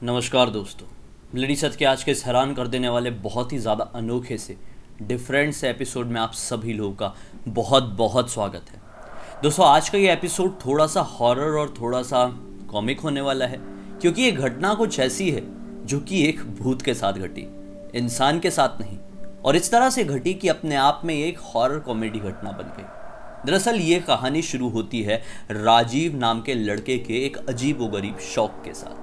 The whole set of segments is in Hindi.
नमस्कार दोस्तों, ब्लडी सच के आज के इस हैरान कर देने वाले बहुत ही ज़्यादा अनोखे से डिफरेंट से एपिसोड में आप सभी लोगों का बहुत बहुत स्वागत है। दोस्तों, आज का ये एपिसोड थोड़ा सा हॉरर और थोड़ा सा कॉमिक होने वाला है, क्योंकि ये घटना कुछ ऐसी है जो कि एक भूत के साथ घटी, इंसान के साथ नहीं, और इस तरह से घटी कि अपने आप में एक हॉरर कॉमेडी घटना बन गई। दरअसल ये कहानी शुरू होती है राजीव नाम के लड़के के एक अजीबोगरीब शौक के साथ।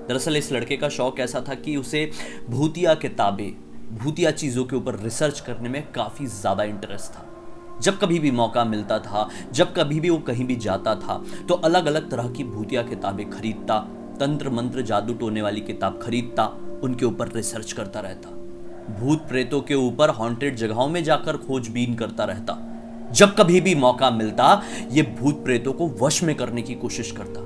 दरअसल इस लड़के का शौक ऐसा था कि उसे भूतिया किताबें, भूतिया चीज़ों के ऊपर रिसर्च करने में काफ़ी ज़्यादा इंटरेस्ट था। जब कभी भी मौका मिलता था, जब कभी भी वो कहीं भी जाता था, तो अलग अलग तरह की भूतिया किताबें खरीदता, तंत्र मंत्र जादू टोने वाली किताब खरीदता, उनके ऊपर रिसर्च करता रहता, भूत प्रेतों के ऊपर हॉन्टेड जगहों में जाकर खोजबीन करता रहता। जब कभी भी मौका मिलता, ये भूत प्रेतों को वश में करने की कोशिश करता,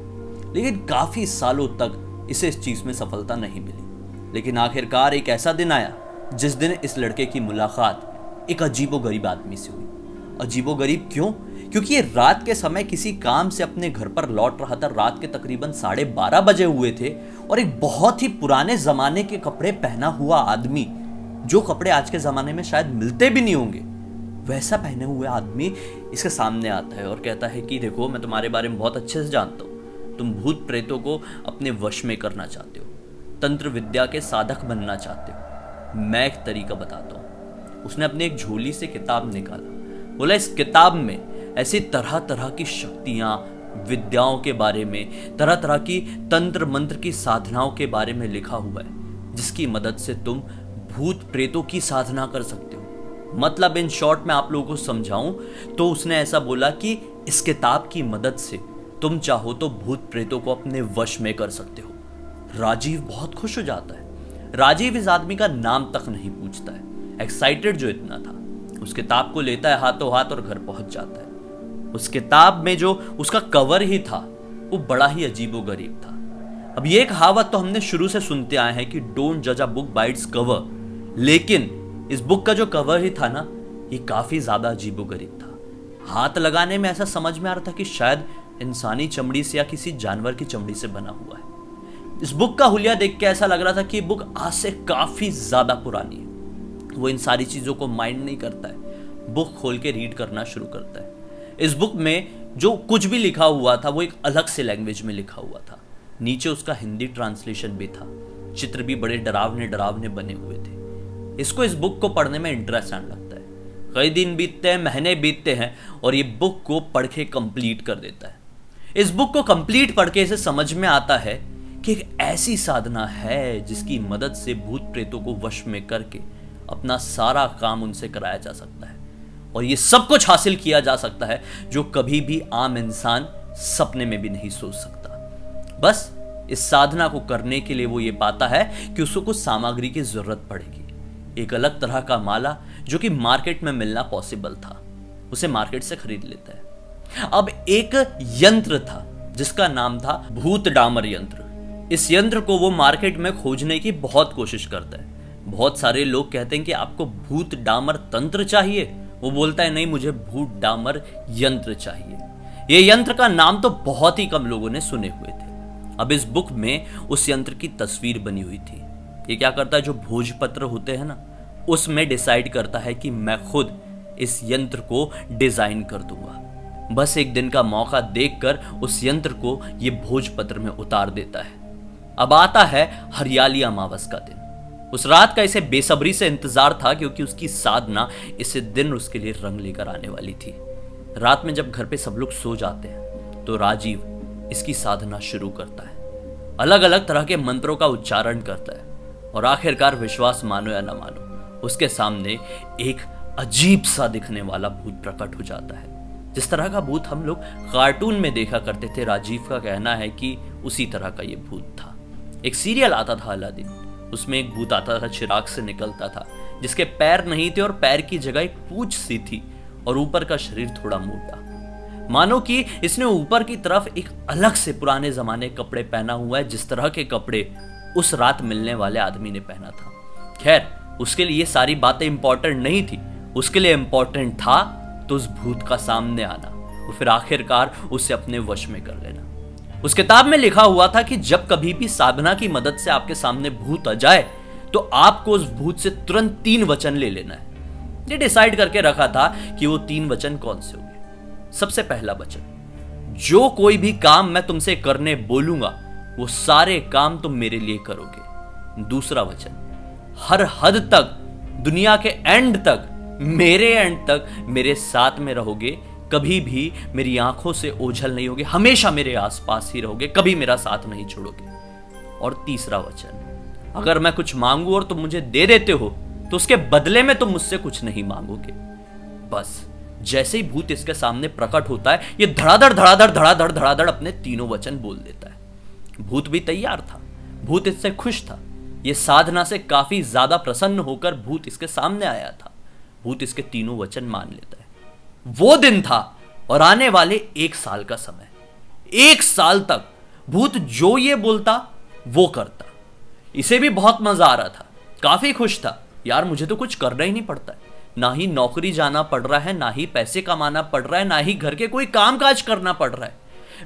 लेकिन काफ़ी सालों तक इसे इस चीज में सफलता नहीं मिली। लेकिन आखिरकार एक ऐसा दिन आया जिस दिन इस लड़के की मुलाकात एक अजीबोगरीब आदमी से हुई। अजीबोगरीब क्यों? क्योंकि ये रात के समय किसी काम से अपने घर पर लौट रहा था। रात के तकरीबन 12:30 बजे हुए थे और एक बहुत ही पुराने जमाने के कपड़े पहना हुआ आदमी, जो कपड़े आज के जमाने में शायद मिलते भी नहीं होंगे, वैसा पहने हुए आदमी इसके सामने आता है और कहता है कि देखो, मैं तुम्हारे बारे में बहुत अच्छे से जानता हूँ, तुम भूत प्रेतों को अपने वश में करना चाहते हो, तंत्र विद्या के साधक बनना चाहते हो। मैं एक तरीका बताता हूँ। उसने अपनी एक झोली से किताब निकाला, बोला इस किताब में ऐसी तरह तरह की शक्तियाँ, विद्याओं के बारे में, तरह तरह की तंत्र मंत्र की साधनाओं के बारे में लिखा हुआ है, जिसकी मदद से तुम भूत प्रेतों की साधना कर सकते हो। मतलब इन शॉर्ट में आप लोगों को समझाऊं तो उसने ऐसा बोला कि इस किताब की मदद से तुम चाहो तो भूत प्रेतों को अपने वश में कर सकते हो। राजीव बहुत खुश हो जाता है। राजीव इस आदमी का नाम तक नहीं पूछता है, एक्साइटेड जो इतना था। उस किताब को लेता है हाथों हाथ और घर पहुंच जाता है। उस किताब में जो उसका कवर ही था वो बड़ा ही अजीबोगरीब था। अब ये कहावत तो हमने शुरू से सुनते आए हैं कि डोंट जज a book by its cover, लेकिन इस बुक का जो कवर ही था ना, ये काफी ज्यादा अजीबोगरीब था। हाथ लगाने में ऐसा समझ में आ रहा था कि शायद इंसानी चमड़ी से या किसी जानवर की चमड़ी से बना हुआ है। इस बुक का हुलिया देख के ऐसा लग रहा था कि ये बुक आज से काफी ज्यादा पुरानी है। वो इन सारी चीजों को माइंड नहीं करता है, बुक खोल के रीड करना शुरू करता है। इस बुक में जो कुछ भी लिखा हुआ था वो एक अलग से लैंग्वेज में लिखा हुआ था। नीचे उसका हिंदी ट्रांसलेशन भी था। चित्र भी बड़े डरावने डरावने बने हुए थे। इसको इस बुक को पढ़ने में इंटरेस्ट आने लगता है। कई दिन बीतते हैं, महीने बीतते हैं और ये बुक को पढ़ के कंप्लीट कर देता है। इस बुक को कंप्लीट पढ़ के इसे समझ में आता है कि एक ऐसी साधना है जिसकी मदद से भूत प्रेतों को वश में करके अपना सारा काम उनसे कराया जा सकता है, और ये सब कुछ हासिल किया जा सकता है जो कभी भी आम इंसान सपने में भी नहीं सोच सकता। बस इस साधना को करने के लिए वो ये पाता है कि उसको कुछ सामग्री की जरूरत पड़ेगी। एक अलग तरह का माला जो कि मार्केट में मिलना पॉसिबल था, उसे मार्केट से खरीद लेता है। अब एक यंत्र था जिसका नाम था भूत डामर यंत्र। इस यंत्र को वो मार्केट में खोजने की बहुत कोशिश करता है। बहुत सारे लोग कहते हैं कि आपको भूत डामर तंत्र चाहिए, वो बोलता है नहीं, मुझे भूत डामर यंत्र चाहिए। ये यंत्र का नाम तो बहुत ही कम लोगों ने सुने हुए थे। अब इस बुक में उस यंत्र की तस्वीर बनी हुई थी। ये क्या करता है, जो भोजपत्र होते हैं ना, उसमें डिसाइड करता है कि मैं खुद इस यंत्र को डिजाइन कर दूंगा। बस एक दिन का मौका देखकर उस यंत्र को ये भोजपत्र में उतार देता है। अब आता है हरियाली अमावस का दिन। उस रात का इसे बेसब्री से इंतजार था, क्योंकि उसकी साधना इसे दिन उसके लिए रंग लेकर आने वाली थी। रात में जब घर पे सब लोग सो जाते हैं तो राजीव इसकी साधना शुरू करता है। अलग अलग तरह के मंत्रों का उच्चारण करता है और आखिरकार, विश्वास मानो या ना मानो, उसके सामने एक अजीब सा दिखने वाला भूत प्रकट हो जाता है। जिस तरह का भूत हम लोग कार्टून में देखा करते थे, राजीव का कहना है कि उसी तरह का ये भूत था। एक सीरियल आता था अलादीन, उसमें एक भूत आता था, चिराग से निकलता था, जिसके पैर नहीं थे और पैर की जगह एक पूंछ सी थी और ऊपर का शरीर थोड़ा मोटा, मानो कि इसने ऊपर की तरफ एक अलग से पुराने जमाने कपड़े पहना हुआ है, जिस तरह के कपड़े उस रात मिलने वाले आदमी ने पहना था। खैर, उसके लिए ये सारी बातें इंपॉर्टेंट नहीं थी। उसके लिए इंपॉर्टेंट था तो उस भूत का सामने आना और फिर आखिरकार उसे अपने वश में कर लेना। उस किताब में लिखा हुआ था कि जब कभी भी साधना की मदद से आपके सामने भूत आ जाए तो आपको उस भूत से तुरंत 3 वचन ले लेना है। ये डिसाइड करके रखा था कि वो 3 वचन कौन से होंगे। सबसे पहला वचन, जो कोई भी काम मैं तुमसे करने बोलूंगा वो सारे काम तुम मेरे लिए करोगे। दूसरा वचन, हर हद तक, दुनिया के एंड तक, मेरे एंड तक मेरे साथ में रहोगे, कभी भी मेरी आंखों से ओझल नहीं होगे, हमेशा मेरे आसपास ही रहोगे, कभी मेरा साथ नहीं छोड़ोगे। और तीसरा वचन, अगर मैं कुछ मांगू और तुम मुझे दे देते हो तो उसके बदले में तुम मुझसे कुछ नहीं मांगोगे। बस जैसे ही भूत इसके सामने प्रकट होता है, ये धड़ाधड़ धड़ाधड़ धड़ाधड़ धड़ाधड़ अपने 3 वचन बोल देता है। भूत भी तैयार था, भूत इससे खुश था। ये साधना से काफी ज्यादा प्रसन्न होकर भूत इसके सामने आया था। भूत इसके 3 वचन मान लेता है। वो दिन था और आने वाले 1 साल का समय। 1 साल तक भूत जो ये बोलता वो करता। इसे भी बहुत मजा आ रहा था, काफी खुश था। यार मुझे तो कुछ करना ही नहीं पड़ता है, ना ही नौकरी जाना पड़ रहा है, ना ही पैसे कमाना पड़ रहा है, ना ही घर के कोई काम काज करना पड़ रहा है।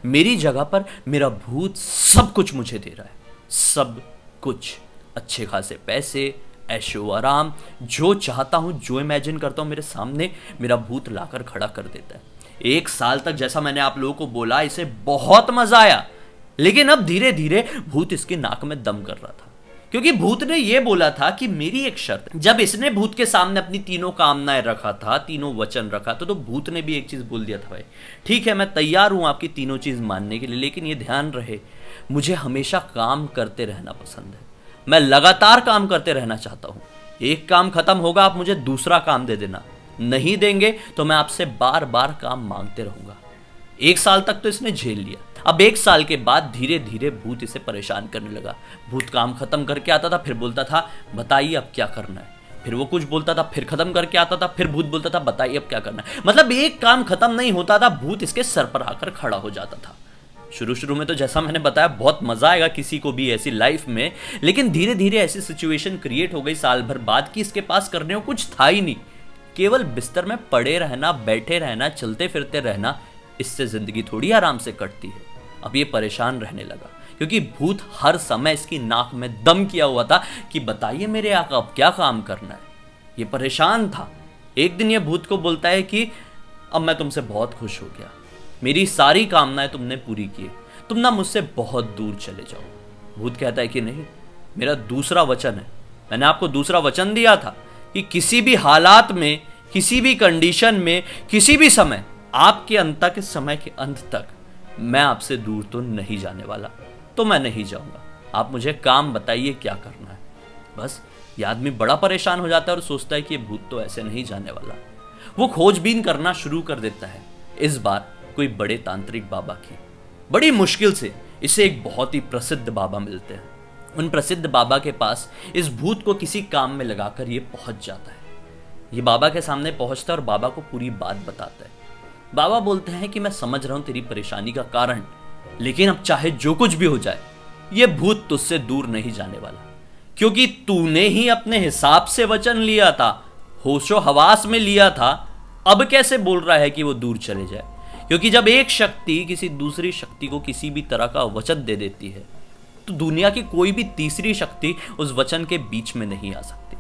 मेरी जगह पर मेरा भूत सब कुछ मुझे दे रहा है, सब कुछ। अच्छे खासे पैसे, ऐशो आराम, जो चाहता हूं, जो इमेजिन करता हूं मेरे सामने मेरा भूत लाकर खड़ा कर देता है। 1 साल तक, जैसा मैंने आप लोगों को बोला, इसे बहुत मजा आया। लेकिन अब धीरे धीरे भूत इसकी नाक में दम कर रहा था, क्योंकि भूत ने यह बोला था कि मेरी एक शर्त। जब इसने भूत के सामने अपनी 3 कामनाएं रखा था, 3 वचन रखा था, तो भूत ने भी एक चीज बोल दिया था, भाई ठीक है मैं तैयार हूं आपकी 3 चीज मानने के लिए, लेकिन ये ध्यान रहे मुझे हमेशा काम करते रहना पसंद है। मैं लगातार काम करते रहना चाहता हूं। एक काम खत्म होगा, आप मुझे दूसरा काम दे देना, नहीं देंगे तो मैं आपसे बार बार काम मांगते रहूंगा। 1 साल तक तो इसने झेल लिया। अब 1 साल के बाद धीरे धीरे भूत इसे परेशान करने लगा। भूत काम खत्म करके आता था, फिर बोलता था बताइए अब क्या करना है। फिर वो कुछ बोलता था, फिर खत्म करके आता था, फिर भूत बोलता था बताइए अब क्या करना है। मतलब एक काम खत्म नहीं होता था, भूत इसके सर पर आकर खड़ा हो जाता था। शुरू में तो जैसा मैंने बताया बहुत मजा आएगा किसी को भी ऐसी लाइफ में, लेकिन धीरे धीरे ऐसी सिचुएशन क्रिएट हो गई साल भर बाद कि इसके पास करने को कुछ था ही नहीं। केवल बिस्तर में पड़े रहना, बैठे रहना, चलते फिरते रहना, इससे जिंदगी थोड़ी आराम से कटती है। अब ये परेशान रहने लगा, क्योंकि भूत हर समय इसकी नाक में दम किया हुआ था कि बताइए मेरे आका अब क्या काम करना है। ये परेशान था। एक दिन ये भूत को बोलता है कि अब मैं तुमसे बहुत खुश हो गया, मेरी सारी कामनाएं तुमने पूरी की, तुम ना मुझसे बहुत दूर चले जाओ। भूत कहता है कि नहीं, मेरा दूसरा वचन है, मैंने आपको दूसरा वचन दिया था कि किसी भी हालात में, किसी भी कंडीशन में, किसी भी समय, आपके अंत तक, इस समय के अंत तक मैं आपसे दूर तो नहीं जाने वाला, तो मैं नहीं जाऊंगा। आप मुझे काम बताइए क्या करना है। बस ये आदमी बड़ा परेशान हो जाता है और सोचता है कि ये भूत तो ऐसे नहीं जाने वाला। वो खोजबीन करना शुरू कर देता है, इस बार कोई बड़े तांत्रिक बाबा की। बड़ी मुश्किल से इसे एक बहुत ही प्रसिद्ध बाबा मिलते हैं। उन प्रसिद्ध बाबा के पास इस भूत को किसी काम में लगाकर ये पहुंच जाता है। ये बाबा के सामने पहुंचता है और बाबा को पूरी बात बताता है। बाबा बोलते हैं कि मैं समझ रहा हूं तेरी परेशानी का कारण, लेकिन अब चाहे जो कुछ भी हो जाए ये भूत तुझसे दूर नहीं जाने वाला, क्योंकि तूने ही अपने हिसाब से वचन लिया था, होशो हवास में लिया था। अब कैसे बोल रहा है कि वो दूर चले जाए? क्योंकि जब एक शक्ति किसी दूसरी शक्ति को किसी भी तरह का वचन दे देती है तो दुनिया की कोई भी तीसरी शक्ति उस वचन के बीच में नहीं आ सकती।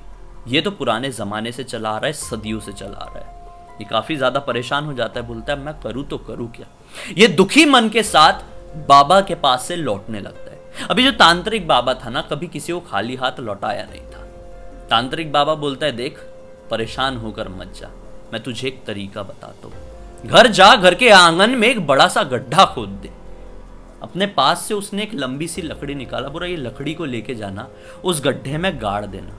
ये तो पुराने जमाने से चला आ रहा है, सदियों से चला आ रहा है। ये काफी ज्यादा परेशान हो जाता है, बोलता है मैं करूं तो करूं क्या। ये दुखी मन के साथ बाबा के पास से लौटने लगता है। अभी जो तांत्रिक बाबा था ना, कभी किसी को खाली हाथ लौटाया नहीं था। तांत्रिक बाबा बोलता है देख, परेशान होकर मत जा, मैं तुझे एक तरीका बताता हूं। घर जा, घर के आंगन में एक बड़ा सा गड्ढा खोद दे। अपने पास से उसने एक लंबी सी लकड़ी निकाला, बोला ये लकड़ी को लेके जाना, उस गड्ढे में गाड़ देना।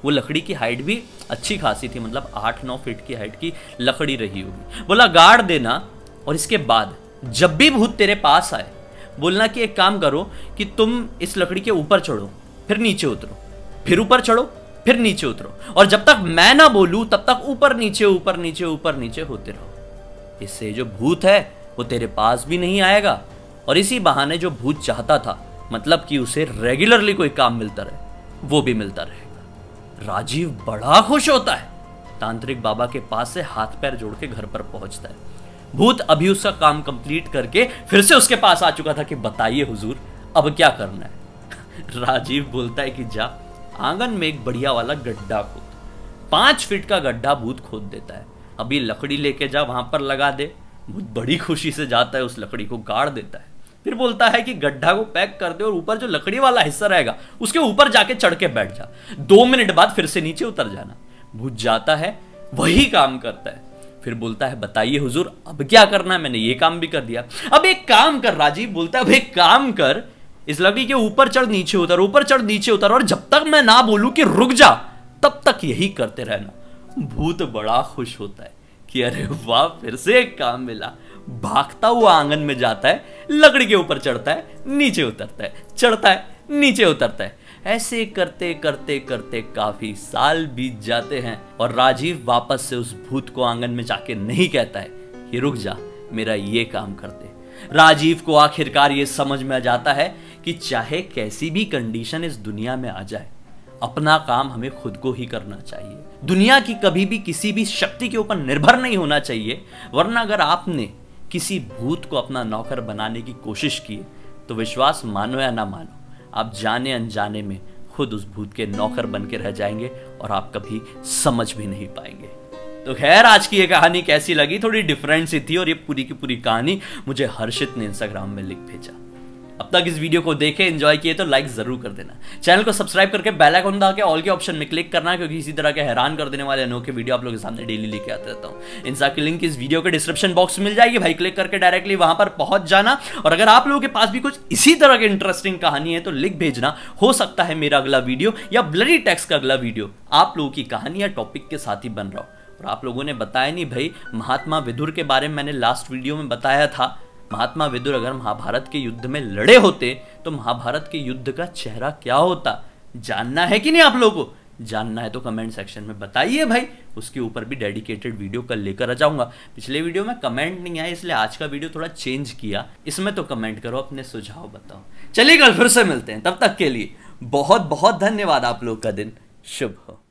वो लकड़ी की हाइट भी अच्छी खासी थी, मतलब 8-9 फीट की हाइट की लकड़ी रही होगी। बोला गाड़ देना, और इसके बाद जब भी भूत तेरे पास आए बोलना कि एक काम करो कि तुम इस लकड़ी के ऊपर चढ़ो, फिर नीचे उतरो, फिर ऊपर चढ़ो, फिर नीचे उतरो, और जब तक मैं ना बोलूं तब तक ऊपर नीचे ऊपर नीचे ऊपर नीचे होते रहो। इससे जो भूत है वो तेरे पास भी नहीं आएगा, और इसी बहाने जो भूत चाहता था, मतलब कि उसे रेगुलरली कोई काम मिलता रहे, वो भी मिलता रहेगा। राजीव बड़ा खुश होता है, तांत्रिक बाबा के पास से हाथ पैर जोड़ के घर पर पहुंचता है। भूत अभी उसका काम कंप्लीट करके फिर से उसके पास आ चुका था कि बताइए हुजूर अब क्या करना है। राजीव बोलता है कि जा आंगन में एक बढ़िया वाला गड्ढा खोद। 5 फीट का गड्ढा भूत खोद देता है। अभी लकड़ी लेके जा वहां पर लगा दे। भूत बड़ी खुशी से जाता है, उस लकड़ी को गाड़ देता है। फिर बोलता है कि गड्ढा को पैक कर दे और ऊपर जो लकड़ी वाला हिस्सा रहेगा उसके ऊपर जाके चढ़ के बैठ जा। 2 मिनट बाद फिर से नीचे उतर जाना। भूत जाता है, वही काम करता है। फिर बोलता है बताइए हुजूर अब क्या करना है, मैंने ये काम भी कर दिया। अब एक काम कर, राजीव बोलता है अब एक काम कर, इस लकड़ी के ऊपर चढ़ नीचे उतर, ऊपर चढ़ नीचे उतर, और जब तक मैं ना बोलूं कि रुक जा तब तक यही करते रहना। भूत बड़ा खुश होता है कि अरे वाह फिर से एक काम मिला। भागता हुआ आंगन में जाता है, लकड़ी के ऊपर चढ़ता है, नीचे उतरता है, चढ़ता है, नीचे उतरता है। ऐसे करते करते करते काफी साल बीत जाते हैं और राजीव वापस से उस भूत को आंगन में जाके नहीं कहता है कि रुक जा मेरा ये काम कर दे। राजीव को आखिरकार ये समझ में आ जाता है कि चाहे कैसी भी कंडीशन इस दुनिया में आ जाए, अपना काम हमें खुद को ही करना चाहिए। दुनिया की कभी भी किसी भी शक्ति के ऊपर निर्भर नहीं होना चाहिए, वरना अगर आपने किसी भूत को अपना नौकर बनाने की कोशिश की तो विश्वास मानो या ना मानो, आप जाने अनजाने में खुद उस भूत के नौकर बन के रह जाएंगे और आप कभी समझ भी नहीं पाएंगे। तो खैर आज की ये कहानी कैसी लगी, थोड़ी डिफरेंट सी थी और ये पूरी की पूरी कहानी मुझे हर्षित ने इंस्टाग्राम में लिख भेजा। अब तक इस वीडियो को देखे एंजॉय किए तो लाइक जरूर कर देना, चैनल को सब्सक्राइब करके बेल आइकन दबा के ऑल के ऑप्शन में क्लिक करना, क्योंकि इसी तरह के हैरान कर देने वाले अनोखे वीडियो आप लोगों के सामने डेली लेके आते रहता हूं। इंस्टा की लिंक इस वीडियो के डिस्क्रिप्शन बॉक्स में मिल जाएगी भाई, क्लिक करके डायरेक्टली वहां पर पहुंच जाना। और अगर आप लोगों के पास भी कुछ इसी तरह की इंटरेस्टिंग कहानी है तो लिख भेजना, हो सकता है मेरा अगला वीडियो या ब्लडी टेक्स्ट का अगला वीडियो आप लोगों की कहानी या टॉपिक के साथ ही बन रहा हो। और आप लोगों ने बताया नहीं भाई, महात्मा विदुर के बारे में मैंने लास्ट वीडियो में बताया था। महात्मा विदुर अगर महाभारत के युद्ध में लड़े होते तो महाभारत के युद्ध का चेहरा क्या होता, जानना है कि नहीं आप लोगों को? जानना है तो कमेंट सेक्शन में बताइए भाई, उसके ऊपर भी डेडिकेटेड वीडियो कल लेकर आ जाऊंगा। पिछले वीडियो में कमेंट नहीं आया इसलिए आज का वीडियो थोड़ा चेंज किया, इसमें तो कमेंट करो, अपने सुझाव बताओ। चलिए कल फिर से मिलते हैं, तब तक के लिए बहुत बहुत धन्यवाद। आप लोग का दिन शुभ हो।